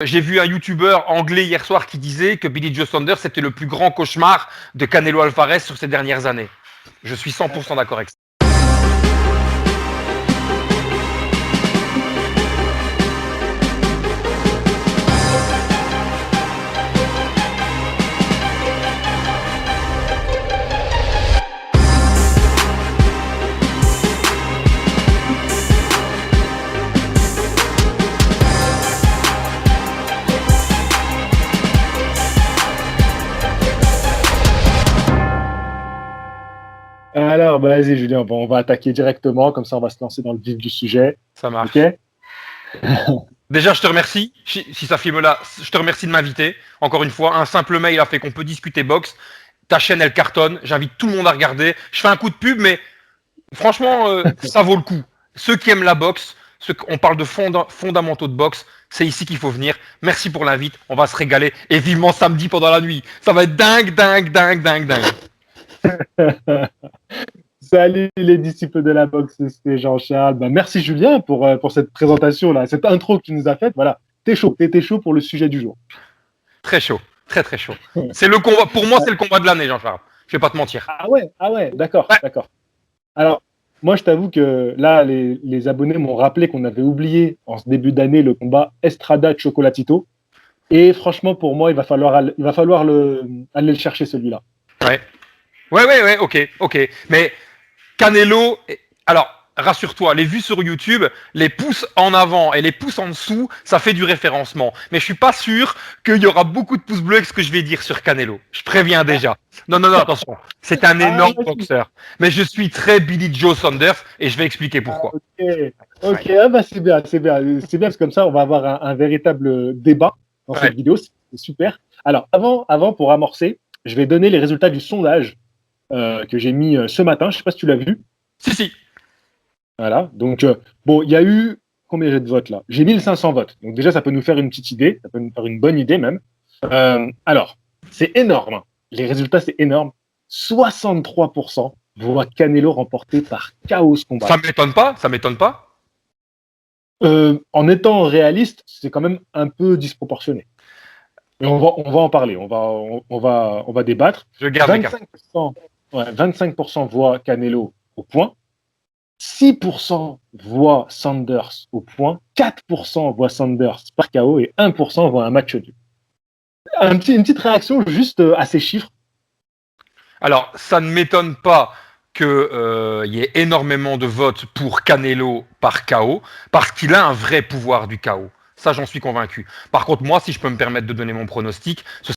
J'ai vu un YouTuber anglais hier soir qui disait que Billy Joe Saunders était le plus grand cauchemar de Canelo Alvarez sur ces dernières années. Je suis 100% d'accord avec ça. Alors, bah, vas-y, Julien, bon, on va attaquer directement, comme ça on va se lancer dans le vif du sujet. Ça marche. Ok. Déjà, je te remercie. Si ça filme là, je te remercie de m'inviter. Encore une fois, un simple mail a fait qu'on peut discuter boxe. Ta chaîne, elle cartonne. J'invite tout le monde à regarder. Je fais un coup de pub, mais franchement, ça vaut le coup. Ceux qui aiment la boxe, on parle de fondamentaux de boxe, c'est ici qu'il faut venir. Merci pour l'invite. On va se régaler. Et vivement samedi pendant la nuit. Ça va être dingue, dingue, dingue, dingue, dingue. Salut les disciples de la boxe, c'est Jean-Charles. Bah, merci Julien pour cette présentation-là, cette intro que tu nous as faite. Voilà, t'es chaud pour le sujet du jour. Très chaud, très très chaud. C'est le combat, pour moi, c'est le combat de l'année, Jean-Charles. Je vais pas te mentir. Ah ouais, d'accord, Ouais. d'accord. Alors, moi je t'avoue que là, les abonnés m'ont rappelé qu'on avait oublié en ce début d'année le combat Estrada-Chocolatito. Et franchement, pour moi, il va falloir aller le chercher celui-là. Ouais, ok. Mais Canelo, alors rassure-toi, les vues sur YouTube, les pouces en avant et les pouces en dessous, ça fait du référencement. Mais je suis pas sûr qu'il y aura beaucoup de pouces bleus avec ce que je vais dire sur Canelo. Je préviens déjà. Non, attention. C'est un énorme boxeur. Mais je suis très Billy Joe Saunders et je vais expliquer pourquoi. Ok, ah bah c'est bien parce que comme ça, on va avoir un véritable débat dans cette vidéo. C'est super. Alors, avant, pour amorcer, je vais donner les résultats du sondage que j'ai mis ce matin. Je sais pas si tu l'as vu. Si. Voilà. Donc, bon, il y a eu combien j'ai de votes là? J'ai 1500 votes. Donc déjà, ça peut nous faire une petite idée. Ça peut nous faire une bonne idée même. Alors, c'est énorme. Hein. Les résultats, c'est énorme. 63% voient Canelo remporté par KO ce combat. Ça m'étonne pas. En étant réaliste, c'est quand même un peu disproportionné. Mais on va en parler. On va débattre. Je garde 25% voient Canelo au point. 6% voient Sanders au point, 4% voient Sanders par KO et 1% voient un match nul. Une petite réaction juste à ces chiffres. Alors, ça ne m'étonne pas qu'il y ait énormément de votes pour Canelo par KO, parce qu'il a un vrai pouvoir du KO. Ça, j'en suis convaincu. Par contre, moi, si je peux me permettre de donner mon pronostic, ce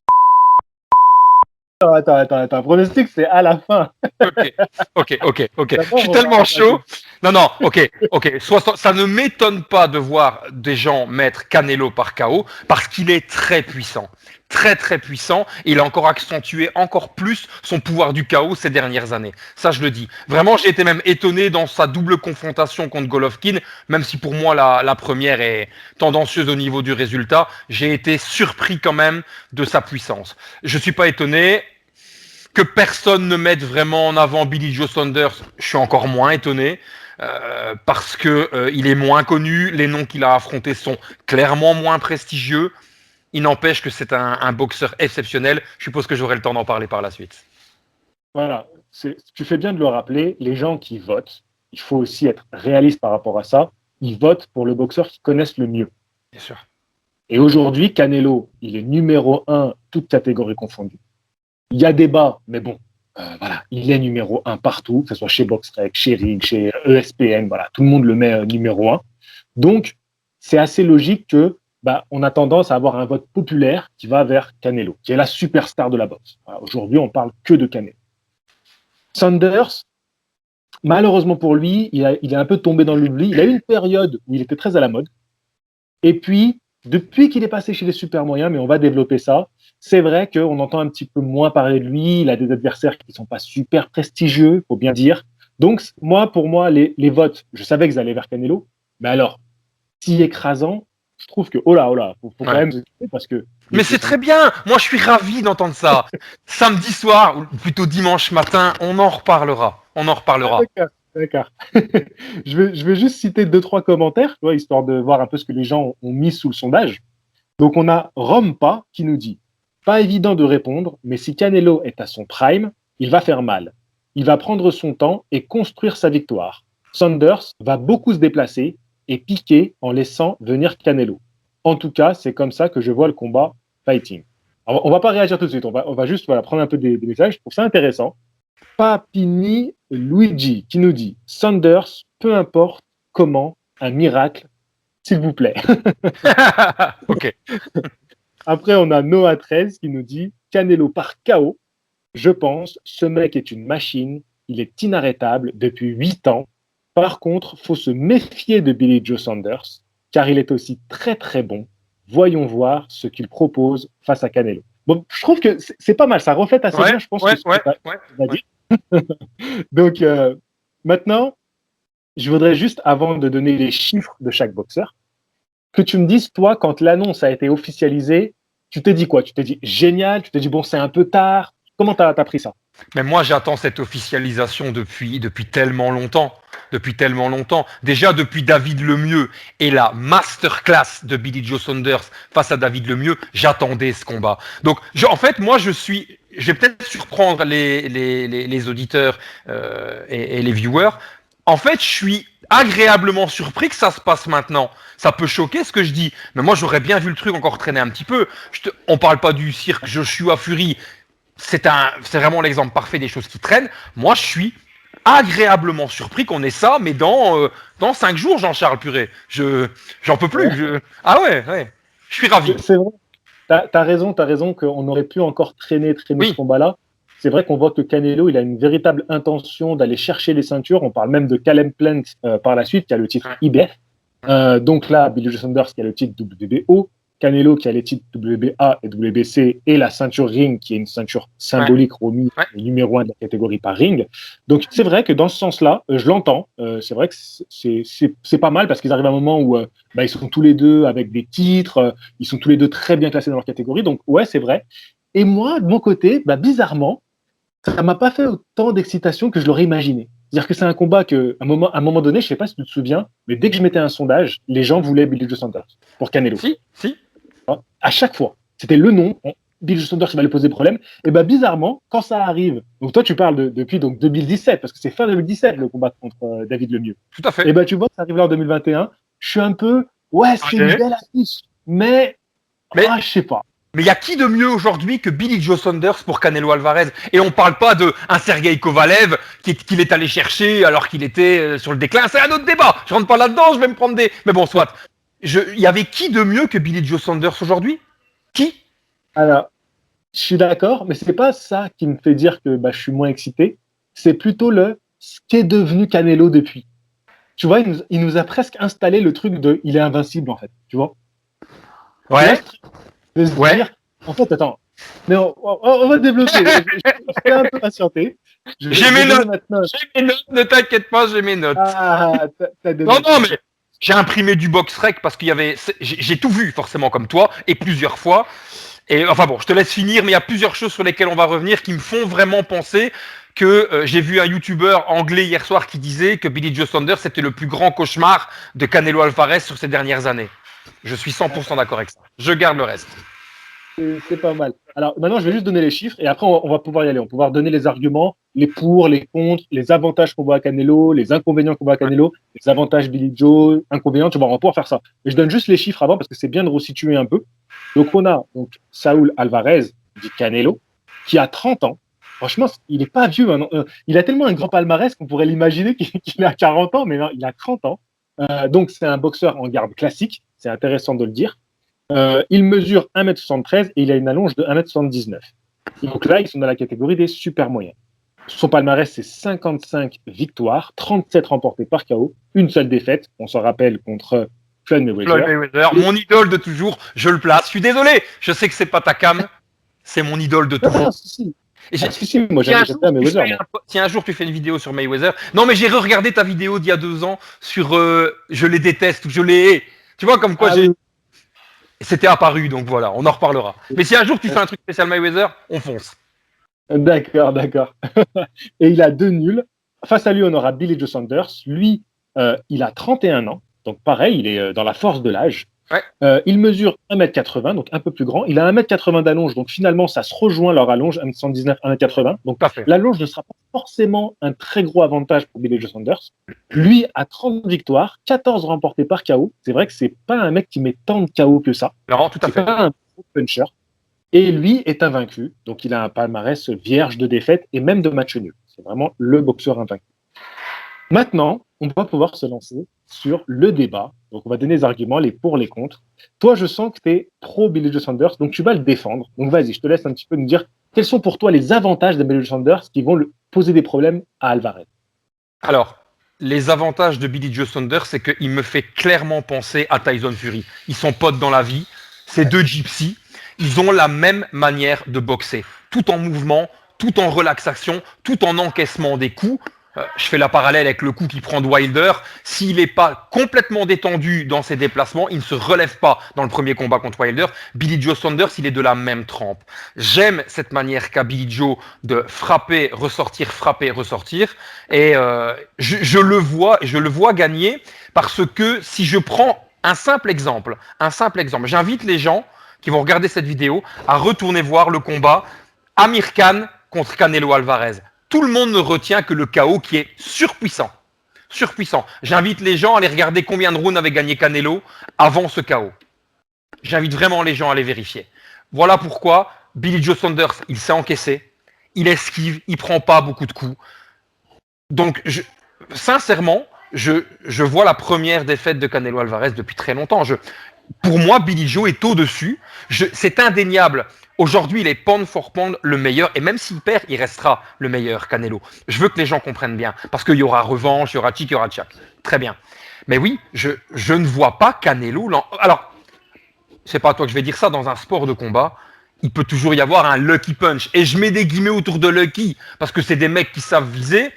Attends. Pronostic, c'est à la fin. Ok. Je suis tellement chaud. Non, ok. Ça ne m'étonne pas de voir des gens mettre Canelo par KO parce qu'il est très puissant. Très, très puissant. Et il a encore accentué encore plus son pouvoir du KO ces dernières années. Ça, je le dis. Vraiment, j'ai été même étonné dans sa double confrontation contre Golovkin, même si pour moi, la première est tendancieuse au niveau du résultat. J'ai été surpris quand même de sa puissance. Je suis pas étonné. Que personne ne mette vraiment en avant Billy Joe Saunders, je suis encore moins étonné. Parce que il est moins connu, les noms qu'il a affrontés sont clairement moins prestigieux. Il n'empêche que c'est un boxeur exceptionnel. Je suppose que j'aurai le temps d'en parler par la suite. Voilà, tu fais bien de le rappeler, les gens qui votent, il faut aussi être réaliste par rapport à ça, ils votent pour le boxeur qu'ils connaissent le mieux. Bien sûr. Et aujourd'hui, Canelo, il est numéro 1, toute catégorie confondue. Il y a débat, mais bon, voilà, il est numéro 1 partout, que ce soit chez BoxRec, chez RIG, chez ESPN, voilà, tout le monde le met numéro 1. Donc, c'est assez logique que on a tendance à avoir un vote populaire qui va vers Canelo, qui est la superstar de la boxe. Voilà, aujourd'hui, on parle que de Canelo. Sanders, malheureusement pour lui, il est un peu tombé dans l'oubli. Il a eu une période où il était très à la mode. Et puis, depuis qu'il est passé chez les super moyens, mais on va développer ça, c'est vrai qu'on entend un petit peu moins parler de lui. Il a des adversaires qui ne sont pas super prestigieux, faut bien dire. Donc, pour moi, les votes, je savais qu'ils allaient vers Canelo. Mais alors, si écrasant, je trouve que, faut quand même s'occuper parce que... Mais c'est très bien. Moi, je suis ravi d'entendre ça. Samedi soir, ou plutôt dimanche matin, on en reparlera. D'accord. Je vais juste citer 2-3 commentaires, histoire de voir un peu ce que les gens ont mis sous le sondage. Donc on a Rompa qui nous dit « Pas évident de répondre, mais si Canelo est à son prime, il va faire mal. Il va prendre son temps et construire sa victoire. Saunders va beaucoup se déplacer et piquer en laissant venir Canelo. En tout cas, c'est comme ça que je vois le combat fighting. » Alors, on va pas réagir tout de suite, on va juste prendre un peu des messages. Je trouve ça intéressant. Papini Luigi qui nous dit « Saunders, peu importe comment, un miracle, s'il vous plaît. » Ok. Après, on a Noah 13 qui nous dit « Canelo par KO. Je pense, ce mec est une machine, il est inarrêtable depuis 8 ans. Par contre, faut se méfier de Billy Joe Saunders, car il est aussi très très bon. Voyons voir ce qu'il propose face à Canelo. » Bon, je trouve que c'est pas mal, ça reflète assez bien, je pense, ce que tu vas dire. Donc, maintenant, je voudrais juste, avant de donner les chiffres de chaque boxeur, que tu me dises, toi, quand l'annonce a été officialisée, tu t'es dit quoi? Tu t'es dit génial? Tu t'es dit, bon, c'est un peu tard? Comment t'as pris ça? Mais moi, j'attends cette officialisation depuis tellement longtemps. Depuis tellement longtemps. Déjà depuis David Lemieux et la masterclass de Billy Joe Saunders face à David Lemieux, j'attendais ce combat. Donc, en fait, moi, je vais peut-être surprendre les auditeurs et les viewers. En fait, je suis agréablement surpris que ça se passe maintenant. Ça peut choquer ce que je dis, mais moi, j'aurais bien vu le truc encore traîner un petit peu. On parle pas du cirque Joshua Fury. C'est vraiment l'exemple parfait des choses qui traînent. Moi, je suis agréablement surpris qu'on ait ça, mais dans 5 jours, Jean-Charles Purée. J'en peux plus. Ah ouais. Je suis ravi. C'est vrai. T'as raison qu'on aurait pu encore traîner ce combat-là. C'est vrai qu'on voit que Canelo, il a une véritable intention d'aller chercher les ceintures. On parle même de Caleb Plant par la suite, qui a le titre IBF. Donc là, Billy Joe Saunders qui a le titre WBO. Canelo qui a les titres WBA et WBC et la ceinture ring qui est une ceinture symbolique remise numéro 1 de la catégorie par ring. Donc c'est vrai que dans ce sens-là, je l'entends. C'est vrai que c'est pas mal parce qu'ils arrivent à un moment où ils sont tous les deux avec des titres, ils sont tous les deux très bien classés dans leur catégorie. Donc ouais, c'est vrai. Et moi, de mon côté, bizarrement, ça m'a pas fait autant d'excitation que je l'aurais imaginé. C'est-à-dire que c'est un combat que, à un moment donné, je sais pas si tu te souviens, mais dès que je mettais un sondage, les gens voulaient Billy Joe Saunders pour Canelo. Si. À chaque fois, c'était le nom. Billy Joe Saunders qui va lui poser problème. Et bizarrement, quand ça arrive, donc toi tu parles depuis donc 2017, parce que c'est fin 2017 le combat contre David Lemieux. Tout à fait. Et tu vois, ça arrive là en 2021. Je suis un peu, c'est une belle affiche, mais je sais pas. Mais il y a qui de mieux aujourd'hui que Billy Joe Saunders pour Canelo Alvarez? Et on parle pas de un Sergei Kovalev qu'il est allé chercher alors qu'il était sur le déclin. C'est un autre débat. Je rentre pas là-dedans, je vais me prendre des. Mais bon, soit. Il y avait qui de mieux que Billy Joe Saunders aujourd'hui? Qui? Alors, je suis d'accord, mais c'est pas ça qui me fait dire que je suis moins excité. C'est plutôt ce qu'est devenu Canelo depuis. Tu vois, il nous a presque installé le truc de il est invincible en fait. Tu vois? Ouais. De se dire, en fait, attends, mais on va développer. Je vais un peu patienter. J'ai mes notes. Ne t'inquiète pas, j'ai mes notes. T'as des notes. Non, mais j'ai imprimé du box-rec parce qu'il y avait. J'ai tout vu forcément comme toi et plusieurs fois. Et enfin bon, je te laisse finir, mais il y a plusieurs choses sur lesquelles on va revenir qui me font vraiment penser que j'ai vu un YouTuber anglais hier soir qui disait que Billy Joe Saunders c'était le plus grand cauchemar de Canelo Alvarez sur ces dernières années. Je suis 100% d'accord avec ça. Je garde le reste. C'est pas mal. Alors maintenant, je vais juste donner les chiffres et après, on va pouvoir y aller. On va pouvoir donner les arguments, les pour, les contre, les avantages qu'on voit à Canelo, les inconvénients qu'on voit à Canelo, les avantages Billy Joe, inconvénients. Tu vois, on va pouvoir faire ça. Mais je donne juste les chiffres avant parce que c'est bien de resituer un peu. Donc, on a Saúl Alvarez, dit Canelo, qui a 30 ans. Franchement, il n'est pas vieux. Hein, il a tellement un grand palmarès qu'on pourrait l'imaginer qu'il a 40 ans, mais non, il a 30 ans. Donc, c'est un boxeur en garde classique. C'est intéressant de le dire. Il mesure 1m73 et il a une allonge de 1m79. Donc là, ils sont dans la catégorie des super moyens. Son palmarès, c'est 55 victoires, 37 remportées par KO, une seule défaite, on s'en rappelle, contre Floyd Mayweather. Mon idole de toujours, je le place. Je suis désolé, je sais que c'est pas ta cam, c'est mon idole de toujours. Non, si. Moi, si un jour tu fais une vidéo sur Mayweather, non mais j'ai re-regardé ta vidéo d'il y a 2 ans sur je les déteste ou je les hais. Tu vois comme quoi C'était apparu, donc voilà, on en reparlera. Mais si un jour tu fais un truc spécial Mayweather, on fonce. D'accord. Et il a 2 nuls. Face à lui, on aura Billy Joe Saunders. Lui, il a 31 ans. Donc pareil, il est dans la force de l'âge. Il mesure 1m80, donc un peu plus grand. Il a 1m80 d'allonge, donc finalement, ça se rejoint leur allonge, 1m79, 1m80. Donc l'allonge ne sera pas forcément un très gros avantage pour Billy Joe Saunders. Lui a 30 victoires, 14 remportées par KO. C'est vrai que c'est pas un mec qui met tant de KO que ça. Non, tout à fait. C'est pas un puncher. Et lui est invaincu, donc il a un palmarès vierge de défaites et même de matchs nuls. C'est vraiment le boxeur invaincu. Maintenant, on va pouvoir se lancer sur le débat. Donc, on va donner des arguments, les pour, les contre. Toi, je sens que tu es pro Billy Joe Saunders, donc tu vas le défendre. Donc, vas-y, je te laisse un petit peu nous dire quels sont pour toi les avantages de Billy Joe Saunders qui vont poser des problèmes à Alvarez. Alors, les avantages de Billy Joe Saunders, c'est qu'il me fait clairement penser à Tyson Fury. Ils sont potes dans la vie, c'est deux gypsies. Ils ont la même manière de boxer, tout en mouvement, tout en relaxation, tout en encaissement des coups. Je fais la parallèle avec le coup qu'il prend de Wilder. S'il n'est pas complètement détendu dans ses déplacements, il ne se relève pas dans le premier combat contre Wilder. Billy Joe Saunders, il est de la même trempe. J'aime cette manière qu'a Billy Joe de frapper, ressortir, et je le vois gagner parce que si je prends un simple exemple, j'invite les gens qui vont regarder cette vidéo à retourner voir le combat Amir Khan contre Canelo Alvarez. Tout le monde ne retient que le KO qui est surpuissant. J'invite les gens à aller regarder combien de rounds avait gagné Canelo avant ce KO. J'invite vraiment les gens à les vérifier. Voilà pourquoi Billy Joe Saunders, il s'est encaissé, il esquive, il prend pas beaucoup de coups. Donc, sincèrement, je vois la première défaite de Canelo Alvarez depuis très longtemps. Pour moi, Billy Joe est au-dessus. C'est indéniable. Aujourd'hui, il est pound for pound le meilleur. Et même s'il perd, il restera le meilleur, Canelo. Je veux que les gens comprennent bien. Parce qu'il y aura revanche, il y aura tic, il y aura tchac. Très bien. Mais oui, je ne vois pas Canelo. Alors, c'est pas à toi que je vais dire ça. Dans un sport de combat, il peut toujours y avoir un lucky punch. Et je mets des guillemets autour de lucky. Parce que c'est des mecs qui savent viser.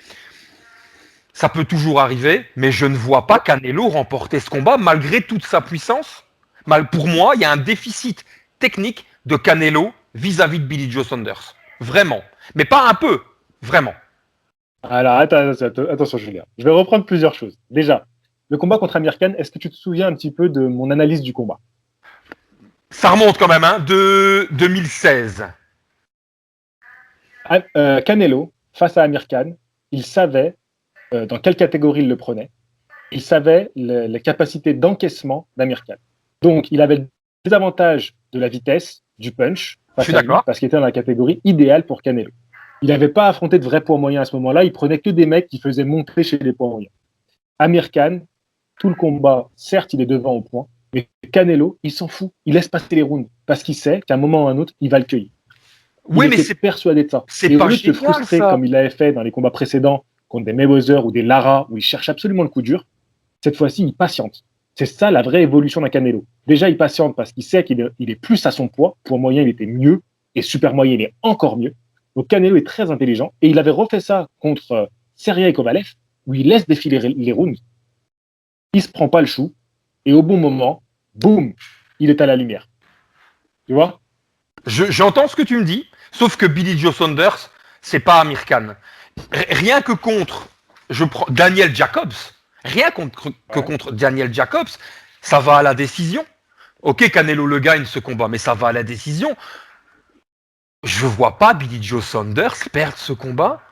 Ça peut toujours arriver. Mais je ne vois pas Canelo remporter ce combat malgré toute sa puissance. Pour moi, il y a un déficit technique de Canelo vis-à-vis de Billy Joe Saunders. Vraiment. Mais pas un peu. Vraiment. Alors, attention, Julien. Je vais reprendre plusieurs choses. Déjà, le combat contre Amir Khan, est-ce que tu te souviens un petit peu de mon analyse du combat? Ça remonte quand même, de 2016. Canelo, face à Amir Khan, il savait dans quelle catégorie il le prenait. Il savait les capacités d'encaissement d'Amir Khan. Donc, il avait le désavantage de la vitesse, du punch, parce qu'il était dans la catégorie idéale pour Canelo. Il n'avait pas affronté de vrais poids moyens à ce moment-là, il prenait que des mecs qui faisaient monter chez les poids moyens. Amir Khan, tout le combat, certes, il est devant au point, mais Canelo, il s'en fout, il laisse passer les rounds, parce qu'il sait qu'à un moment ou à un autre, il va le cueillir. Oui, mais c'est persuadé de ça. C'est pas au lieu de se frustrer ça. comme il l'avait fait dans les combats précédents, contre des Mayweather ou des Lara, où il cherche absolument le coup dur, cette fois-ci, il patiente. C'est ça la vraie évolution d'un Canelo. Déjà, il patiente parce qu'il sait qu'il est plus à son poids. Poids moyen, il était mieux. Et super moyen, il est encore mieux. Donc Canelo est très intelligent. Et il avait refait ça contre Sergey Kovalev, où il laisse défiler les rounds. Il se prend pas le chou. Et au bon moment, boum, il est à la lumière. Tu vois? J'entends ce que tu me dis, sauf que Billy Joe Saunders, c'est pas Amir Khan. Rien que contre Daniel Jacobs, contre Daniel Jacobs, ça va à la décision. Ok, Canelo le gagne ce combat, mais ça va à la décision. Je vois pas Billy Joe Saunders perdre ce combat.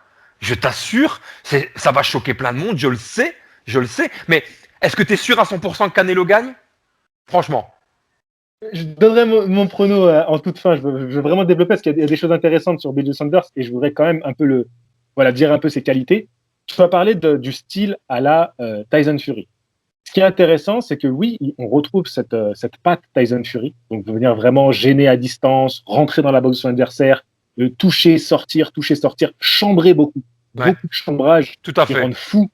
Je t'assure, ça va choquer plein de monde, je le sais. Mais est-ce que tu es sûr à 100% que Canelo gagne? Franchement. Je donnerai mon prono en toute fin. Je veux vraiment développer parce qu'il y a des choses intéressantes sur Billy Joe Saunders et je voudrais quand même un peu dire un peu ses qualités. Tu vas parler du style à la Tyson Fury. Ce qui est intéressant, c'est que oui, on retrouve cette patte Tyson Fury, donc de venir vraiment gêner à distance, rentrer dans la boxe de son adversaire, toucher, sortir, chambrer beaucoup. Ouais. Beaucoup de chambrage Tout à qui fait. rend fou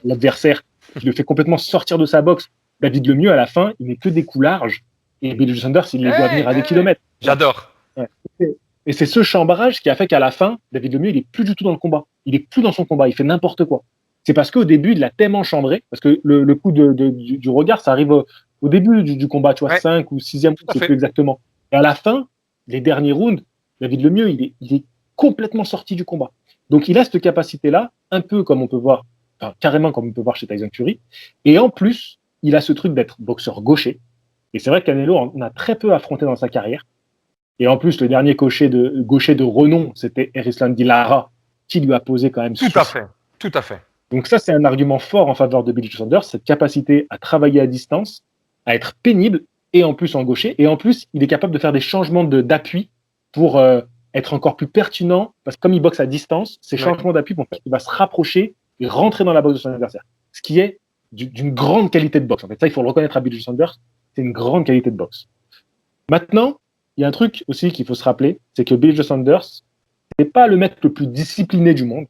l'adversaire, qui le fait complètement sortir de sa boxe. David Lemieux, à la fin, il n'est que des coups larges. Et Billy Joe Saunders, il les voit venir à des kilomètres. J'adore. Ouais. Et c'est ce chambrage qui a fait qu'à la fin, David Lemieux, il est plus du tout dans le combat. Il est plus dans son combat. Il fait n'importe quoi. C'est parce qu'au début, il l'a tellement chambré, parce que le coup du regard, ça arrive au début du combat, tu vois, 5 ou 6e, je ne sais plus exactement. Et à la fin, les derniers rounds, David Lemieux, il est complètement sorti du combat. Donc, il a cette capacité-là, un peu comme on peut voir, carrément comme on peut voir chez Tyson Fury. Et en plus, il a ce truc d'être boxeur gaucher. Et c'est vrai que Canelo en a très peu affronté dans sa carrière. Et en plus, le dernier gaucher de renom, c'était Erislan Lara, qui lui a posé quand même Tout à souci. fait. Tout à fait. Donc ça, c'est un argument fort en faveur de Billy Joe Saunders, cette capacité à travailler à distance, à être pénible, et en plus en gaucher. Et en plus, il est capable de faire des changements d'appui pour être encore plus pertinent, parce que comme il boxe à distance, ces changements d'appui vont faire qu'il va se rapprocher et rentrer dans la boxe de son adversaire. Ce qui est d'une grande qualité de boxe. En fait, ça, il faut le reconnaître à Billy Joe Saunders, c'est une grande qualité de boxe. Maintenant, il y a un truc aussi qu'il faut se rappeler, c'est que Billy Joe Saunders n'est pas le mec le plus discipliné du monde.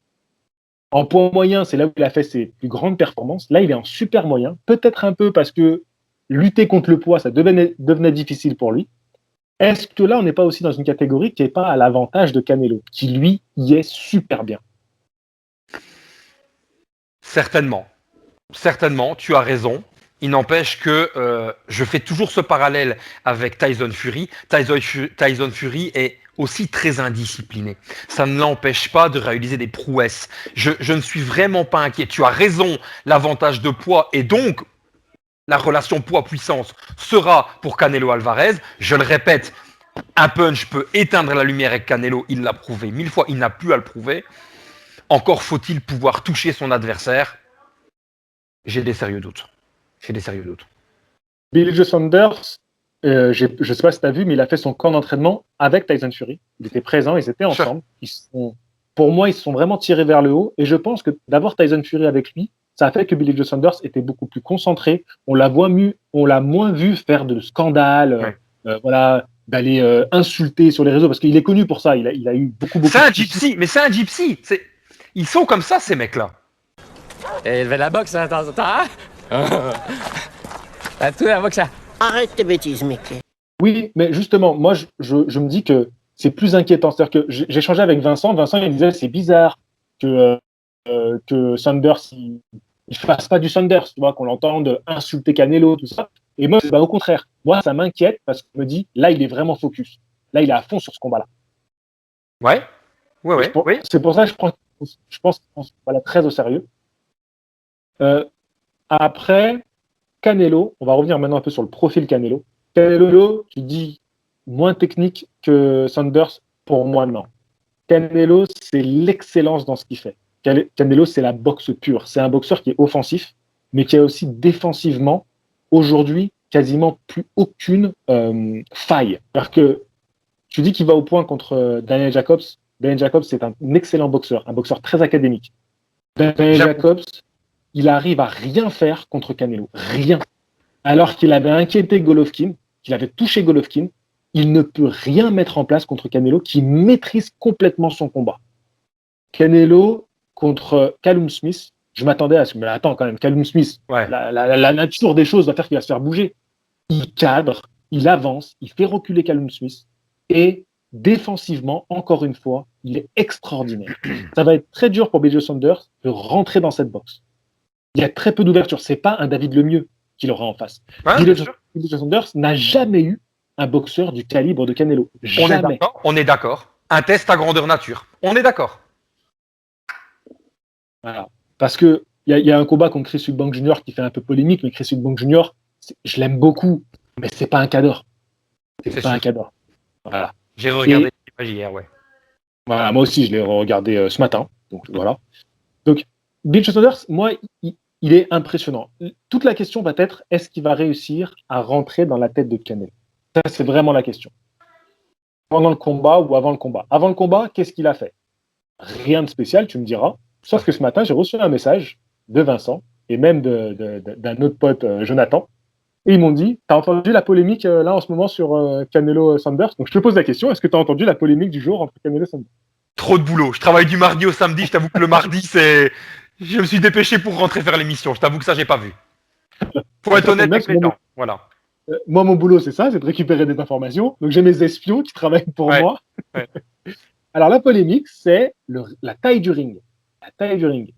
En poids moyen, c'est là où il a fait ses plus grandes performances. Là, il est en super moyen, peut-être un peu parce que lutter contre le poids, ça devenait difficile pour lui. Est-ce que là, on n'est pas aussi dans une catégorie qui n'est pas à l'avantage de Canelo, qui lui y est super bien? Certainement. Certainement, tu as raison. Il n'empêche que je fais toujours ce parallèle avec Tyson Fury. Tyson Fury est aussi très indiscipliné. Ça ne l'empêche pas de réaliser des prouesses. Je ne suis vraiment pas inquiet. Tu as raison, l'avantage de poids et donc la relation poids-puissance sera pour Canelo Alvarez. Je le répète, un punch peut éteindre la lumière avec Canelo. Il l'a prouvé 1000 fois, il n'a plus à le prouver. Encore faut-il pouvoir toucher son adversaire. J'ai des sérieux doutes. Billy Joe Saunders, je ne sais pas si tu as vu, mais il a fait son camp d'entraînement avec Tyson Fury. Il était présent, ils étaient ensemble. Pour moi, ils se sont vraiment tirés vers le haut. Et je pense que d'avoir Tyson Fury avec lui, ça a fait que Billy Joe Saunders était beaucoup plus concentré. On l'a moins vu faire de scandales, voilà, d'aller insulter sur les réseaux, parce qu'il est connu pour ça. Il a eu beaucoup. C'est un gypsy, mais c'est un gypsy. Ils sont comme ça, ces mecs-là. Et il fait la boxe, hein, de temps en temps, hein? À tout la boxe, ça. Arrête tes bêtises, Mickey. Oui, mais justement, moi, je me dis que c'est plus inquiétant. C'est-à-dire que j'ai échangé avec Vincent. Vincent, il disait c'est bizarre que Saunders, il fasse pas du Saunders, tu vois, qu'on l'entende insulter Canelo, tout ça. Et moi, au contraire. Moi, ça m'inquiète parce que je me dis, là, il est vraiment focus. Là, il est à fond sur ce combat-là. Ouais. C'est pour ça que je pense qu'il prend ce combat-là très au sérieux. Après, Canelo, on va revenir maintenant un peu sur le profil Canelo. Canelo, tu dis moins technique que Saunders, pour moi, non. Canelo, c'est l'excellence dans ce qu'il fait. Canelo, c'est la boxe pure. C'est un boxeur qui est offensif, mais qui a aussi défensivement, aujourd'hui, quasiment plus aucune faille. Alors que tu dis qu'il va au point contre Daniel Jacobs. Daniel Jacobs, c'est un excellent boxeur, un boxeur très académique. Daniel Jacobs, il arrive à rien faire contre Canelo. Rien. Alors qu'il avait inquiété Golovkin, qu'il avait touché Golovkin, il ne peut rien mettre en place contre Canelo, qui maîtrise complètement son combat. Canelo contre Callum Smith, je m'attendais à ce... Mais attends quand même, Callum Smith, la nature des choses va faire qu'il va se faire bouger. Il cadre, il avance, il fait reculer Callum Smith, et défensivement, encore une fois, il est extraordinaire. Ça va être très dur pour Billy Joe Saunders de rentrer dans cette boxe. Il y a très peu d'ouverture. C'est pas un David Lemieux qu'il aura en face. Billy Joe Saunders n'a jamais eu un boxeur du calibre de Canelo. Jamais. On est d'accord. Un test à grandeur nature. On est d'accord. Voilà. Parce que il y a un combat contre Chris Eubank Jr. qui fait un peu polémique, mais Chris Eubank Jr., je l'aime beaucoup, mais c'est pas un cadre. C'est pas un cadre. Voilà. J'ai regardé l'image hier, ouais. Voilà, moi aussi, je l'ai regardé ce matin. Donc voilà. Donc Billy Joe Saunders, moi, il est impressionnant. Toute la question va être, est-ce qu'il va réussir à rentrer dans la tête de Canelo? Ça, c'est vraiment la question. Pendant le combat ou avant le combat? Avant le combat, qu'est-ce qu'il a fait? Rien de spécial, tu me diras. Sauf que ce matin, j'ai reçu un message de Vincent et même d'un autre pote, Jonathan. Et ils m'ont dit, t'as entendu la polémique là en ce moment sur Canelo Sanders? Donc je te pose la question, est-ce que t'as entendu la polémique du jour entre Canelo et Sanders? Trop de boulot. Je travaille du mardi au samedi. Je t'avoue que le mardi, c'est... Je me suis dépêché pour rentrer faire l'émission. Je t'avoue que ça, j'ai pas vu. Faut être honnête avec les gens. Voilà. Moi, mon boulot, c'est ça, c'est de récupérer des informations. Donc, j'ai mes espions qui travaillent pour moi. Ouais. Alors, la polémique, c'est la taille du ring. La taille du ring.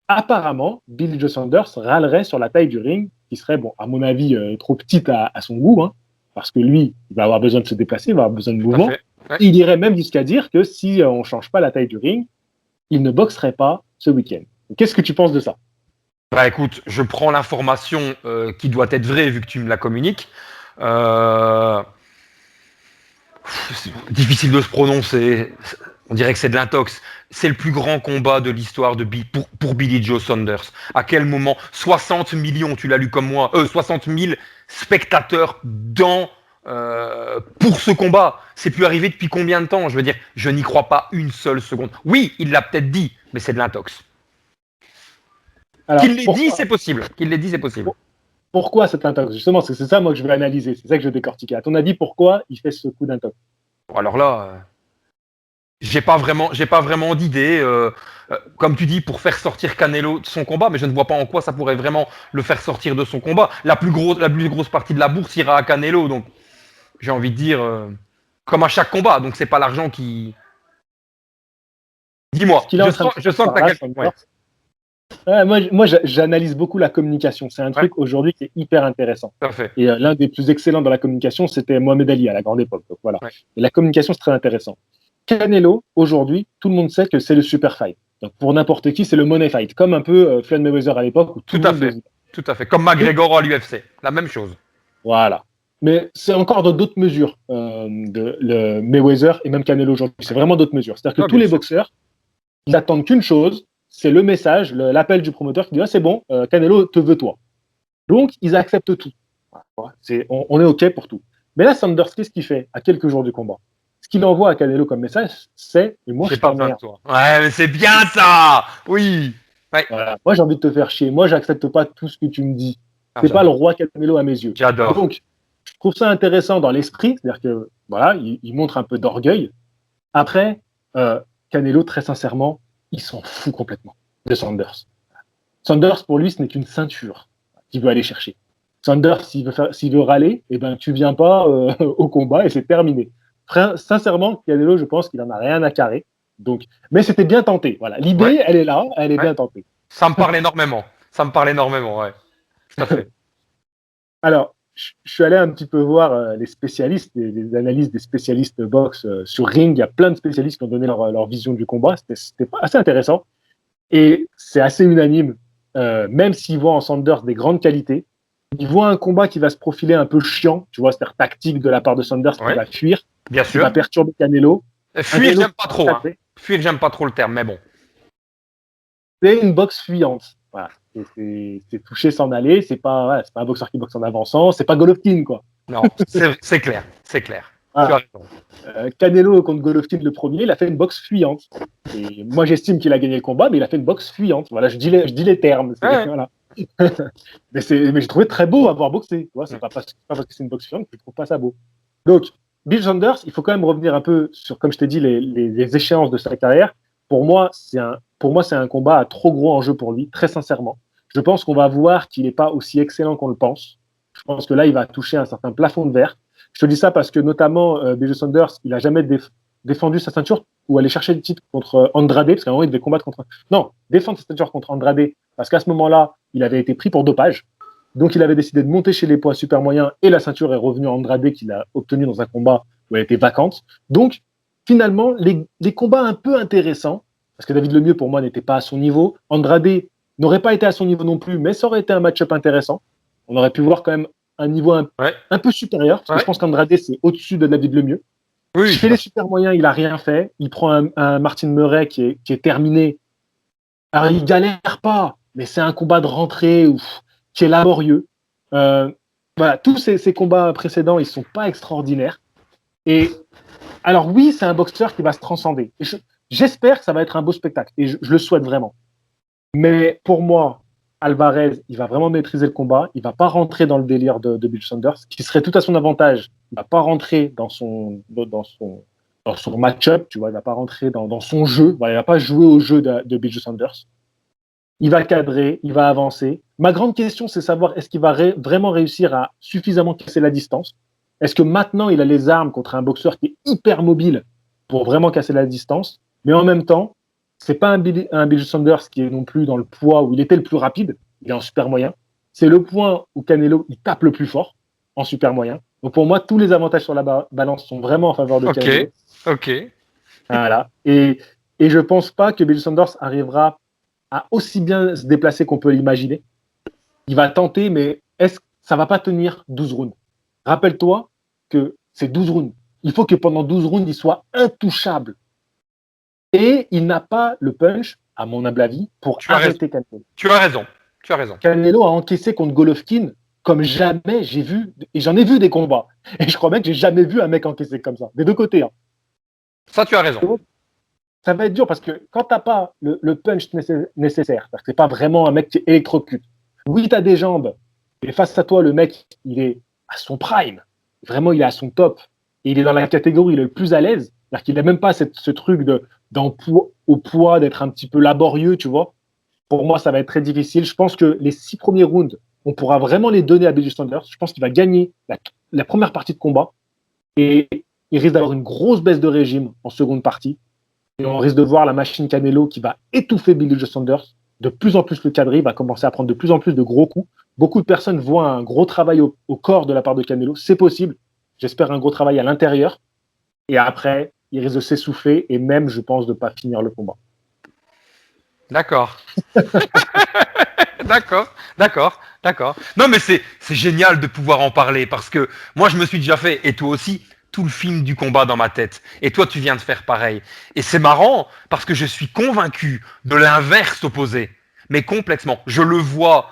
Apparemment, Billy Joe Saunders râlerait sur la taille du ring, qui serait, bon, à mon avis, trop petite à son goût, hein, parce que lui, il va avoir besoin de se déplacer, il va avoir besoin de mouvement. Ouais. Il irait même jusqu'à dire que si on ne change pas la taille du ring, il ne boxerait pas ce week-end. Qu'est-ce que tu penses de ça? Bah écoute, je prends l'information qui doit être vraie vu que tu me la communiques. C'est difficile de se prononcer. On dirait que c'est de l'intox. C'est le plus grand combat de l'histoire pour Billy Joe Saunders. À quel moment 60 millions, tu l'as lu comme moi, 60 000 spectateurs pour ce combat. C'est plus arrivé depuis combien de temps? Je veux dire, je n'y crois pas une seule seconde. Oui, il l'a peut-être dit, mais c'est de l'intox. Qu'il l'ait dit, c'est possible. Qu'il l'ait dit, c'est possible. Pourquoi cet intox? Justement, c'est ça, moi, que je veux analyser. C'est ça que je veux décortiquer. À ton avis, pourquoi il fait ce coup d'intox? Alors là, j'ai pas vraiment d'idée. Comme tu dis, pour faire sortir Canelo de son combat, mais je ne vois pas en quoi ça pourrait vraiment le faire sortir de son combat. La plus grosse partie de la bourse ira à Canelo, donc j'ai envie de dire, comme à chaque combat. Donc c'est pas l'argent qui. Dis-moi. Je sens que t'as quelque chose. Ouais. Moi, j'analyse beaucoup la communication. C'est un truc aujourd'hui qui est hyper intéressant. Parfait. Et l'un des plus excellents dans la communication, c'était Mohamed Ali à la grande époque. Donc, voilà. Ouais. Et la communication, c'est très intéressant. Canelo, aujourd'hui, tout le monde sait que c'est le super fight. Donc pour n'importe qui, c'est le money fight, comme un peu Floyd Mayweather à l'époque. Où tout à fait. Comme McGregor à l'UFC, la même chose. Voilà. Mais c'est encore dans d'autres mesures, le Mayweather et même Canelo aujourd'hui. C'est vraiment d'autres mesures. C'est-à-dire que tous les boxeurs, ils attendent qu'une chose, c'est le message, l'appel du promoteur qui dit c'est bon, Canelo te veut toi. Donc ils acceptent tout. Voilà. On est OK pour tout. Mais là, Saunders, qu'est-ce qu'il fait à quelques jours du combat? Ce qu'il envoie à Canelo comme message, c'est moi, je t'emmerde. Ouais, mais c'est bien ça. Oui. Ouais. Voilà. Moi, j'ai envie de te faire chier. Moi, j'accepte pas tout ce que tu me dis. C'est pas le roi Canelo à mes yeux. J'adore. Donc, je trouve ça intéressant dans l'esprit, c'est-à-dire que voilà, il montre un peu d'orgueil. Après, Canelo, très sincèrement, il s'en fout complètement de Saunders. Saunders, pour lui, ce n'est qu'une ceinture qu'il veut aller chercher. Saunders, s'il veut râler, eh ben, tu viens pas au combat et c'est terminé. Sincèrement, Canelo, je pense qu'il en a rien à carrer. Donc, mais c'était bien tenté. Voilà, l'idée, elle est là, elle est bien tentée. Ça me parle énormément. Ouais. Tout à fait. Alors, je suis allé un petit peu voir les spécialistes, les analyses des spécialistes boxe sur Ring. Il y a plein de spécialistes qui ont donné leur vision du combat. C'était assez intéressant. Et c'est assez unanime. Même s'ils voient en Saunders des grandes qualités, ils voient un combat qui va se profiler un peu chiant, tu vois, c'est-à-dire tactique de la part de Saunders qui va fuir, bien sûr, qui va perturber Canelo. Fuir, j'aime pas trop. Hein. Fuir, j'aime pas trop le terme, mais bon. C'est une boxe fuyante. Voilà. C'est toucher, s'en aller. C'est pas un boxeur qui boxe en avançant. C'est pas Golovkin, quoi. Non, c'est clair. Ah. Canelo contre Golovkin le premier, il a fait une boxe fuyante. Et moi, j'estime qu'il a gagné le combat, mais il a fait une boxe fuyante. Voilà, je dis les termes. Voilà. mais j'ai trouvé très beau avoir boxé. Tu vois, c'est pas parce que c'est une boxe fuyante que je trouve pas ça beau. Donc, Bill Saunders, il faut quand même revenir un peu sur, comme je t'ai dit, les échéances de sa carrière. Pour moi, c'est un combat à trop gros enjeu pour lui, très sincèrement. Je pense qu'on va voir qu'il n'est pas aussi excellent qu'on le pense. Je pense que là, il va toucher un certain plafond de verre. Je te dis ça parce que, notamment, Bill Saunders, il n'a jamais défendu sa ceinture ou aller chercher le titre contre Andrade, parce qu'à un moment, il devait combattre contre. Non, défendre sa ceinture contre Andrade, parce qu'à ce moment-là, il avait été pris pour dopage. Donc, il avait décidé de monter chez les poids super moyens et la ceinture est revenue à Andrade qu'il a obtenue dans un combat où elle était vacante. Donc, finalement, les combats un peu intéressants, parce que David Lemieux, pour moi, n'était pas à son niveau. Andrade n'aurait pas été à son niveau non plus, mais ça aurait été un match-up intéressant. On aurait pu voir quand même un niveau un peu supérieur, parce que je pense qu'Andrade, c'est au-dessus de David Lemieux. Oui, chez les super moyens, il n'a rien fait. Il prend un Martin Murray qui est terminé. Alors, il galère pas, mais c'est un combat de rentrée qui est laborieux. Voilà, tous ces combats précédents, ils sont pas extraordinaires. Et alors oui, c'est un boxeur qui va se transcender. J'espère que ça va être un beau spectacle, et je le souhaite vraiment. Mais pour moi, Alvarez, il va vraiment maîtriser le combat. Il va pas rentrer dans le délire de Bill Saunders, qui serait tout à son avantage. Il va pas rentrer dans son match-up, tu vois. Il va pas rentrer dans son jeu. Voilà, il va pas jouer au jeu de Bill Saunders. Il va cadrer, il va avancer. Ma grande question, c'est savoir est-ce qu'il va vraiment réussir à suffisamment casser la distance. Est-ce que maintenant, il a les armes contre un boxeur qui est hyper mobile pour vraiment casser la distance, mais en même temps, c'est pas un Bill Saunders qui est non plus dans le poids où il était le plus rapide, il est en super moyen. C'est le point où Canelo, il tape le plus fort en super moyen. Donc pour moi, tous les avantages sur la balance sont vraiment en faveur de Canelo. Ok. Voilà. Et je pense pas que Bill Saunders arrivera à aussi bien se déplacer qu'on peut l'imaginer. Il va tenter, mais ça va pas tenir 12 rounds. Rappelle-toi que c'est 12 rounds. Il faut que pendant 12 rounds, il soit intouchable. Et il n'a pas le punch, à mon humble avis, pour Tu as raison. arrêter Canelo. Tu as raison. Tu as raison. Canelo a encaissé contre Golovkin comme jamais j'ai vu, et j'en ai vu des combats. Et je crois même que j'ai jamais vu un mec encaisser comme ça, des deux côtés. Hein. Ça, tu as raison. Ça va être dur parce que quand tu n'as pas le punch nécessaire, parce que tu n'es pas vraiment un mec qui électrocute. Oui, tu as des jambes, mais face à toi, le mec, il est à son prime. Vraiment, il est à son top. Et il est dans la catégorie le plus à l'aise. C'est-à-dire qu'il n'a même pas ce truc au poids, d'être un petit peu laborieux, tu vois. Pour moi, ça va être très difficile. Je pense que les 6 premiers rounds, on pourra vraiment les donner à Billy Sanders. Je pense qu'il va gagner la première partie de combat. Et il risque d'avoir une grosse baisse de régime en seconde partie. Et on risque de voir la machine Canelo qui va étouffer Billy Joe Saunders. De plus en plus, le quadrille va commencer à prendre de plus en plus de gros coups. Beaucoup de personnes voient un gros travail au corps de la part de Canelo. C'est possible. J'espère un gros travail à l'intérieur. Et après, il risque de s'essouffler et même, je pense, de ne pas finir le combat. D'accord. D'accord. Non, mais c'est génial de pouvoir en parler parce que moi, je me suis déjà fait, et toi aussi, tout le film du combat dans ma tête. Et toi, tu viens de faire pareil. Et c'est marrant parce que je suis convaincu de l'inverse opposé. Mais complètement. Je le vois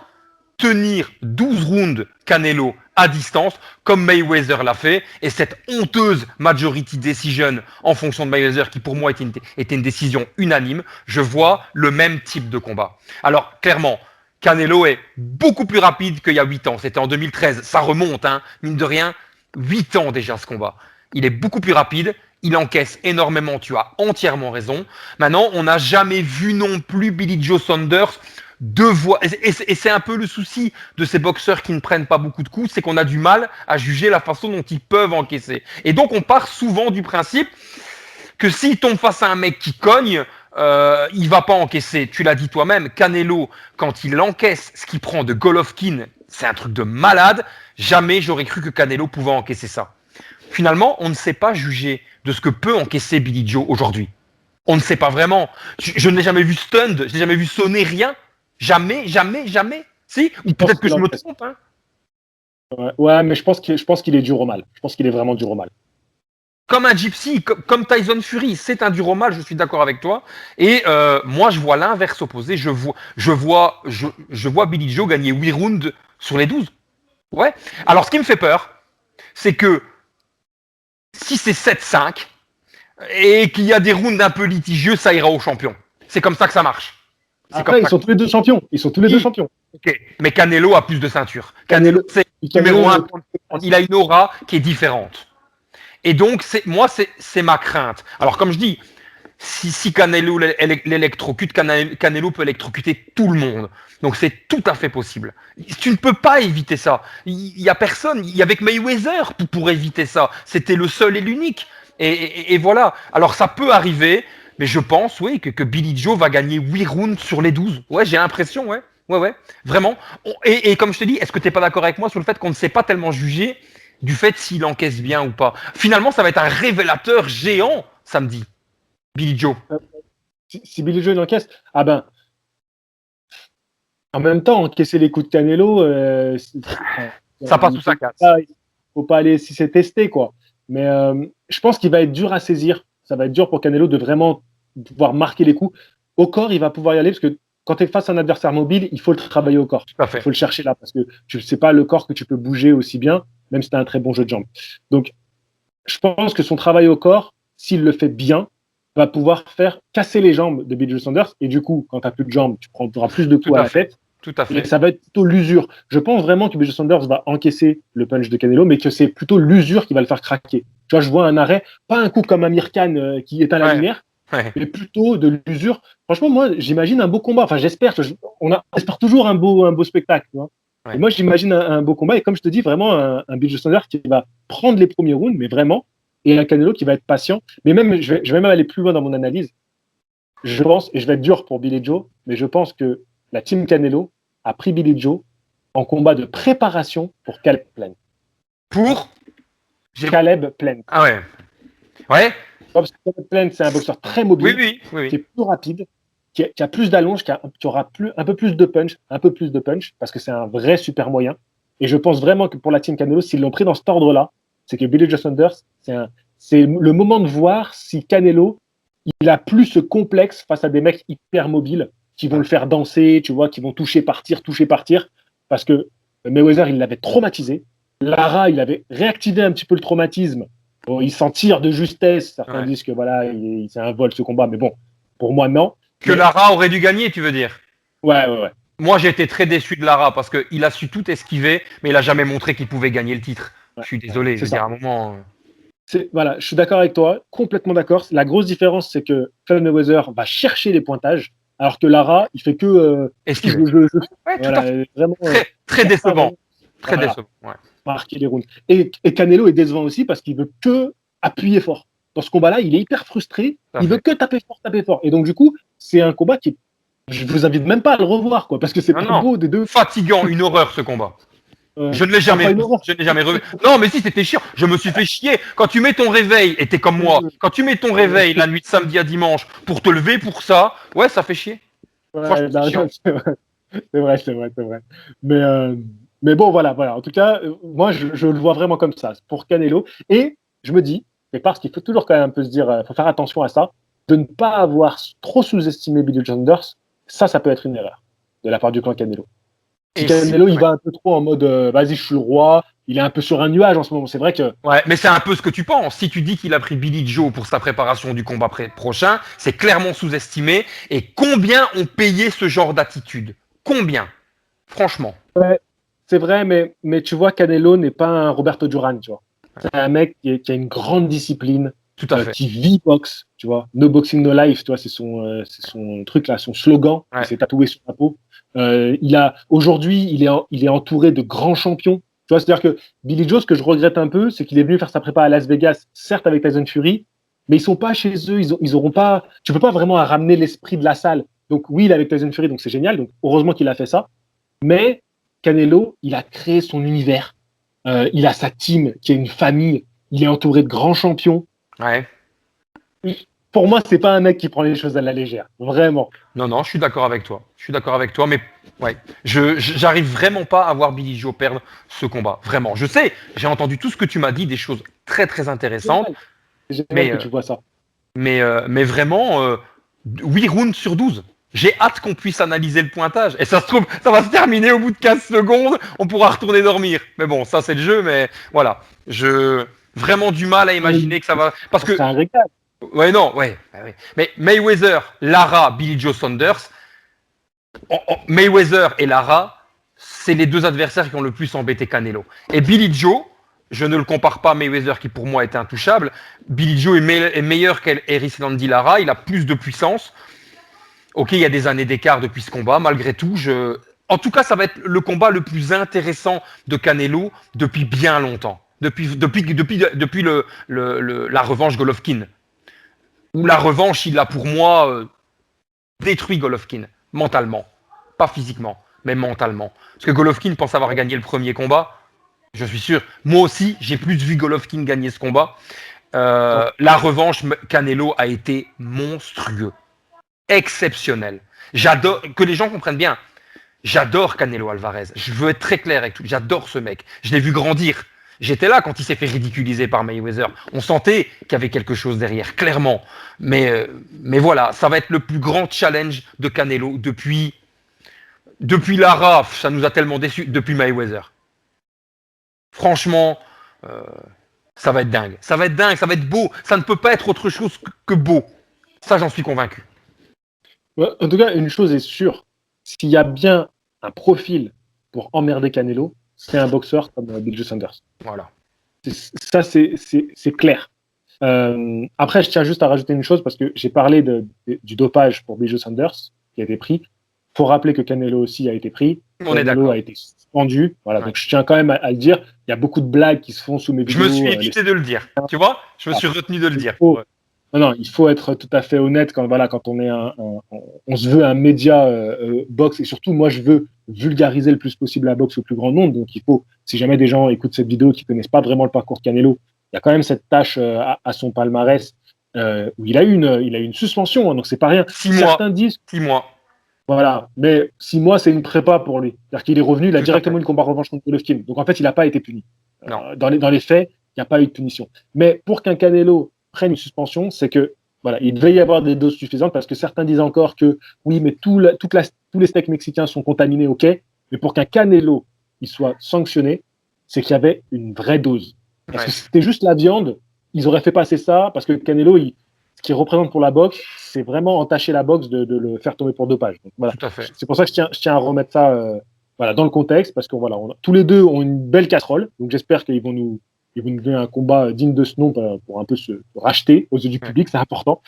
tenir 12 rounds Canelo à distance, comme Mayweather l'a fait, et cette honteuse majority decision en fonction de Mayweather, qui pour moi était une décision unanime, je vois le même type de combat. Alors, clairement, Canelo est beaucoup plus rapide qu'il y a 8 ans. C'était en 2013. Ça remonte, hein, mine de rien. 8 ans déjà ce combat. Il est beaucoup plus rapide. Il encaisse énormément. Tu as entièrement raison. Maintenant, on n'a jamais vu non plus Billy Joe Saunders et c'est un peu le souci de ces boxeurs qui ne prennent pas beaucoup de coups, c'est qu'on a du mal à juger la façon dont ils peuvent encaisser. Et donc, on part souvent du principe que s'il tombe face à un mec qui cogne, il va pas encaisser. Tu l'as dit toi-même, Canelo, quand il encaisse ce qu'il prend de Golovkin, c'est un truc de malade. Jamais j'aurais cru que Canelo pouvait encaisser ça. Finalement, on ne sait pas juger de ce que peut encaisser Billy Joe aujourd'hui. On ne sait pas vraiment. Je ne l'ai jamais vu stunned, je n'ai jamais vu sonner, rien. Jamais. Si, ou peut-être que je me trompe. Hein. Ouais, mais je pense qu'il est dur au mal. Je pense qu'il est vraiment dur au mal. Comme un gypsy, comme Tyson Fury, c'est un dur au mal, je suis d'accord avec toi. Et moi, je vois l'inverse opposé. Je vois Billy Joe gagner 8 rounds sur les 12. Ouais. Alors, ce qui me fait peur, c'est que si c'est 7-5 et qu'il y a des rounds un peu litigieux, ça ira au champion. C'est comme ça que ça marche. Après, ils sont tous les deux champions. Okay. Mais Canelo a plus de ceintures. Canelo, c'est numéro 1. Il a une aura qui est différente. Et donc, c'est ma crainte. Alors, comme je dis, si Canelo l'électrocute, Canelo peut électrocuter tout le monde. Donc, c'est tout à fait possible. Tu ne peux pas éviter ça. Il n'y a personne. Il y avait que Mayweather pour éviter ça. C'était le seul et l'unique. Et voilà. Alors, ça peut arriver. Mais je pense, oui, que Billy Joe va gagner 8 rounds sur les 12. Ouais, j'ai l'impression, ouais. Vraiment. Et comme je te dis, est-ce que tu n'es pas d'accord avec moi sur le fait qu'on ne sait pas tellement juger du fait s'il encaisse bien ou pas? Finalement, ça va être un révélateur géant samedi, Billy Joe. Si Billy Joe encaisse, ah ben, en même temps, encaisser les coups de Canelo, ça passe ou ça casse. Faut pas aller si c'est testé, quoi. Mais je pense qu'il va être dur à saisir. Ça va être dur pour Canelo de vraiment pouvoir marquer les coups. Au corps, il va pouvoir y aller parce que quand tu es face à un adversaire mobile, il faut le travailler au corps. Il faut le chercher là parce que tu sais pas le corps que tu peux bouger aussi bien, même si tu as un très bon jeu de jambes. Donc, je pense que son travail au corps, s'il le fait bien, va pouvoir faire casser les jambes de Billy Joe Saunders. Et du coup, quand tu n'as plus de jambes, tu prendras plus de coups à la tête. Tout à fait. Et ça va être plutôt l'usure. Je pense vraiment que Billy Joe Saunders va encaisser le punch de Canelo, mais que c'est plutôt l'usure qui va le faire craquer. Tu vois, je vois un arrêt, pas un coup comme Amir Khan qui éteint la lumière, mais plutôt de l'usure. Franchement, moi, j'imagine un beau combat. Enfin, j'espère. On espère toujours un beau spectacle. Tu vois. Et moi, j'imagine un beau combat. Et comme je te dis, vraiment un Billy Joe Saunders qui va prendre les premiers rounds, mais vraiment, et un Canelo qui va être patient. Mais même, je vais même aller plus loin dans mon analyse. Je pense, et je vais être dur pour Billy Joe, mais je pense que la team Canelo a pris Billy Joe en combat de préparation pour Caleb Plant. Pour Caleb Plant. Ah ouais. Ouais. Parce que Caleb Plant, c'est un boxeur très mobile, oui. qui est plus rapide, qui a plus d'allonge, qui aura un peu plus de punch, parce que c'est un vrai super moyen. Et je pense vraiment que pour la team Canelo, s'ils l'ont pris dans cet ordre-là, c'est que Billy Joe Saunders, c'est le moment de voir si Canelo, il a plus ce complexe face à des mecs hyper mobiles qui vont le faire danser, tu vois, qui vont toucher, partir, parce que Mayweather, il l'avait traumatisé. Lara, il avait réactivé un petit peu le traumatisme. Bon, il s'en tire de justesse. Certains disent que voilà, c'est un vol ce combat, mais bon, pour moi, non. Que Lara aurait dû gagner, tu veux dire? Ouais. Moi, j'ai été très déçu de Lara parce qu'il a su tout esquiver, mais il a jamais montré qu'il pouvait gagner le titre. Ouais, je suis désolé, je veux dire, à un moment. Voilà, je suis d'accord avec toi, complètement d'accord. La grosse différence, c'est que Floyd Mayweather va chercher les pointages, alors que Lara, il fait que esquiver. Ouais, voilà, vraiment, très décevant. Très décevant. Ouais. Marquer les rounds. Et Canelo est décevant aussi parce qu'il veut que appuyer fort. Dans ce combat-là, il est hyper frustré. Il veut que taper fort. Et donc, du coup, c'est un combat qui est... Je vous invite même pas à le revoir, quoi, parce que c'est pas beau des deux. Fatigant, une horreur ce combat. Je ne l'ai jamais revu. Non, mais si, c'était chiant. Je me suis fait chier. Quand tu mets ton réveil, et t'es comme moi, quand tu mets ton réveil la nuit de samedi à dimanche pour te lever pour ça, ouais, ça fait chier. Ouais, c'est vrai. Mais bon, voilà. En tout cas, moi, je le vois vraiment comme ça, pour Canelo. Et je me dis, et parce qu'il faut toujours quand même un peu se dire, faut faire attention à ça, de ne pas avoir trop sous-estimé Billy Joe Saunders, ça peut être une erreur de la part du clan Canelo. Canelo, il va un peu trop en mode vas-y, je suis le roi. Il est un peu sur un nuage en ce moment. C'est vrai que. Ouais, mais c'est un peu ce que tu penses. Si tu dis qu'il a pris Billy Joe pour sa préparation du combat prochain, c'est clairement sous-estimé. Et combien ont payé ce genre d'attitude? Combien? Franchement. Ouais, c'est vrai, mais tu vois, Canelo n'est pas un Roberto Duran, tu vois. C'est un mec qui a une grande discipline. Tout à fait. Qui vit boxe, tu vois. No boxing, no life, tu vois, c'est son truc là, son slogan. Ouais. Il s'est tatoué sur la peau. Aujourd'hui, il est entouré de grands champions. Tu vois, c'est-à-dire que Billy Joe, ce que je regrette un peu, c'est qu'il est venu faire sa prépa à Las Vegas, certes avec Tyson Fury, mais ils sont pas chez eux. Ils auront pas. Tu peux pas vraiment ramener l'esprit de la salle. Donc oui, il est avec Tyson Fury, donc c'est génial. Donc heureusement qu'il a fait ça. Mais Canelo, il a créé son univers. Il a sa team, qui est une famille. Il est entouré de grands champions. Ouais. Pour moi, c'est pas un mec qui prend les choses à la légère, vraiment. Non, je suis d'accord avec toi. Mais ouais, j'arrive vraiment pas à voir Billy Joe perdre ce combat. Vraiment. Je sais, j'ai entendu tout ce que tu m'as dit, des choses très très intéressantes. Génial que tu vois ça. Mais vraiment, 8 rounds sur 12. J'ai hâte qu'on puisse analyser le pointage. Et ça se trouve, ça va se terminer au bout de 15 secondes. On pourra retourner dormir. Mais bon, ça c'est le jeu. Mais voilà, vraiment du mal à imaginer que ça va. Parce que. C'est un régal. Ouais. Mais Mayweather, Lara, Billy Joe Saunders, Mayweather et Lara, c'est les deux adversaires qui ont le plus embêté Canelo. Et Billy Joe, je ne le compare pas à Mayweather qui pour moi était intouchable. Billy Joe est meilleur qu'Eris Landy Lara, il a plus de puissance. Ok, il y a des années d'écart depuis ce combat, malgré tout, en tout cas, ça va être le combat le plus intéressant de Canelo depuis bien longtemps. Depuis la revanche Golovkin. Où la revanche, il a pour moi détruit Golovkin, mentalement. Pas physiquement, mais mentalement. Parce que Golovkin pense avoir gagné le premier combat. Je suis sûr. Moi aussi, j'ai plus vu Golovkin gagner ce combat. La revanche Canelo a été monstrueux. Exceptionnel. J'adore, que les gens comprennent bien. J'adore Canelo Alvarez. Je veux être très clair avec tout. J'adore ce mec. Je l'ai vu grandir. J'étais là quand il s'est fait ridiculiser par Mayweather. On sentait qu'il y avait quelque chose derrière, clairement. Mais voilà, ça va être le plus grand challenge de Canelo depuis Lara. Ça nous a tellement déçus. Depuis Mayweather. Franchement, ça va être dingue. Ça va être beau. Ça ne peut pas être autre chose que beau. Ça, j'en suis convaincu. Ouais, en tout cas, une chose est sûre. S'il y a bien un profil pour emmerder Canelo, c'est un boxeur comme Billy Joe Saunders. Voilà. Ça, c'est clair. Après, je tiens juste à rajouter une chose parce que j'ai parlé du dopage pour Billy Joe Saunders qui a été pris. Il faut rappeler que Canelo aussi a été pris. Canelo a été suspendu. Voilà, donc je tiens quand même à le dire. Il y a beaucoup de blagues qui se font sous mes vidéos. Je me suis évité de le dire. Tu vois, je me suis retenu de le dire. Non, il faut être tout à fait honnête quand on est on se veut un média boxe et surtout moi je veux vulgariser le plus possible la boxe au plus grand nombre. Donc il faut, si jamais des gens écoutent cette vidéo qui connaissent pas vraiment le parcours de Canelo, il y a quand même cette tâche à son palmarès où il a eu une suspension, hein, donc c'est pas rien. 6 mois. Certains disent 6 mois. Voilà. Mais 6 mois, c'est une prépa pour lui. C'est-à-dire qu'il est revenu, il a Tout à directement fait. eu le combat revanche contre Golovkin. Donc en fait, il n'a pas été puni. Non. Dans les faits, il n'y a pas eu de punition. Mais pour qu'un Canelo prenne une suspension, c'est que voilà, il devait y avoir des doses suffisantes parce que certains disent encore que oui, mais tous les steaks mexicains sont contaminés, ok. Mais pour qu'un Canelo il soit sanctionné, c'est qu'il y avait une vraie dose. Parce Ouais. que si c'était juste la viande, ils auraient fait passer ça parce que Canelo, ce qu'il représente pour la boxe, c'est vraiment entacher la boxe de le faire tomber pour dopage. Donc, voilà. Tout à fait. C'est pour ça que je tiens à remettre ça voilà, dans le contexte parce que voilà, tous les deux ont une belle casserole. Donc j'espère qu'ils vont nous donner un combat digne de ce nom pour un peu se racheter aux yeux du public, c'est important.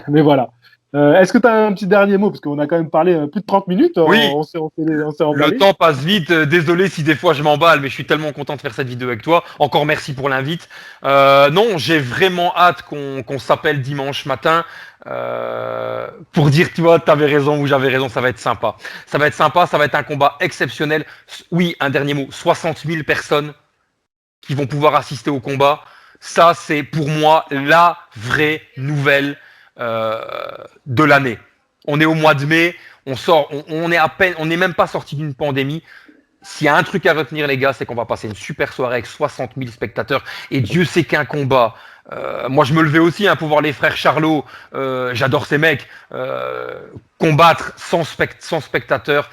Mais voilà. Est-ce que tu as un petit dernier mot? Parce qu'on a quand même parlé plus de 30 minutes. Oui. On s'est Le emballé. temps passe vite. Désolé si des fois je m'emballe, mais je suis tellement content de faire cette vidéo avec toi. Encore merci pour l'invite. Non, j'ai vraiment hâte qu'on s'appelle dimanche matin pour dire, tu vois, t'avais raison ou j'avais raison. Ça va être sympa. Ça va être sympa. Ça va être un combat exceptionnel. Oui, un dernier mot. 60 000 personnes qui vont pouvoir assister au combat. Ça, c'est pour moi la vraie nouvelle de l'année. On est au mois de mai, on est même pas sorti d'une pandémie. S'il y a un truc à retenir, les gars, c'est qu'on va passer une super soirée avec 60 000 spectateurs. Et Dieu sait qu'un combat. Moi, je me levais aussi pour voir les frères Charlot. J'adore ces mecs. Combattre sans spectateurs,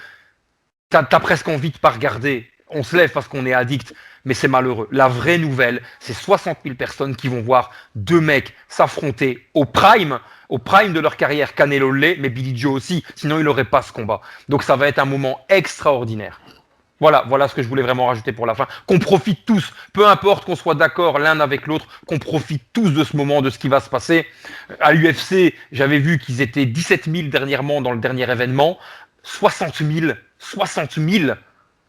t'as presque envie de pas regarder. On se lève parce qu'on est addict, mais c'est malheureux. La vraie nouvelle, c'est 60 000 personnes qui vont voir deux mecs s'affronter au prime de leur carrière. Canelo l'est, mais Billy Joe aussi, sinon il n'aurait pas ce combat. Donc ça va être un moment extraordinaire. Voilà ce que je voulais vraiment rajouter pour la fin. Qu'on profite tous, peu importe qu'on soit d'accord l'un avec l'autre, qu'on profite tous de ce moment, de ce qui va se passer. À l'UFC, j'avais vu qu'ils étaient 17 000 dernièrement dans le dernier événement. 60 000.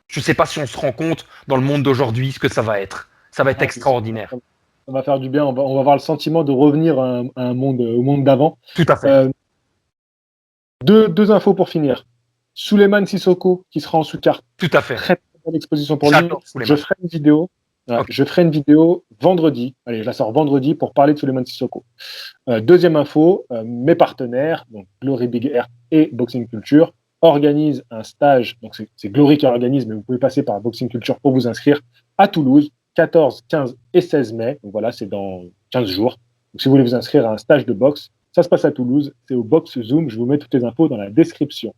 Je ne sais pas si on se rend compte dans le monde d'aujourd'hui ce que ça va être. Ça va être extraordinaire. Ça va faire du bien. On va avoir le sentiment de revenir à un monde, au monde d'avant. Tout à fait. Deux infos pour finir. Souleymane Sissoko qui sera en sous-carte. Tout à fait. Très belle exposition pour lui. J'adore Souleymane. Je ferai une vidéo. Okay. Je ferai une vidéo vendredi. Allez, je la sors vendredi pour parler de Souleymane Sissoko. Deuxième info, mes partenaires, donc Glory Big Air et Boxing Culture, organisent un stage. Donc c'est Glory qui organise, mais vous pouvez passer par Boxing Culture pour vous inscrire à Toulouse, 14, 15 et 16 mai. Donc voilà, c'est dans 15 jours. Donc si vous voulez vous inscrire à un stage de boxe, ça se passe à Toulouse. C'est au Box Zoom. Je vous mets toutes les infos dans la description.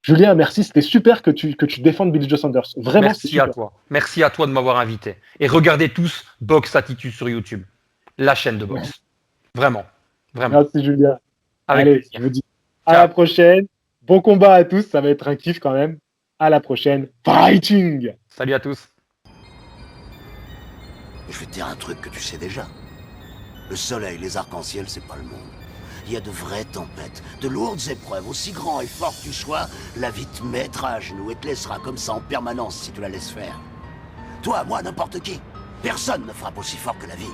Julien, merci. C'était super que tu défendes Billy Joe Saunders. Vraiment, merci à toi. Merci à toi de m'avoir invité. Et regardez tous Box Attitude sur YouTube, la chaîne de boxe. Ouais. Vraiment. Merci Julien. Avec Allez, plaisir. je vous dis à la prochaine. Bon combat à tous. Ça va être un kiff quand même. À la prochaine. Fighting. Salut à tous. Je vais te dire un truc que tu sais déjà. Le soleil, les arcs-en-ciel, c'est pas le monde. Il y a de vraies tempêtes, de lourdes épreuves, aussi grand et fort que tu sois, la vie te mettra à genoux et te laissera comme ça en permanence si tu la laisses faire. Toi, moi, n'importe qui. Personne ne frappe aussi fort que la vie.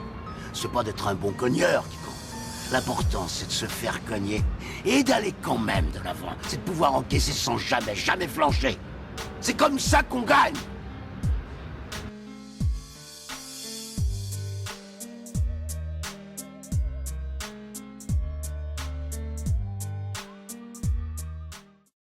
C'est pas d'être un bon cogneur qui compte. L'important, c'est de se faire cogner et d'aller quand même de l'avant. C'est de pouvoir encaisser sans jamais flancher. C'est comme ça qu'on gagne.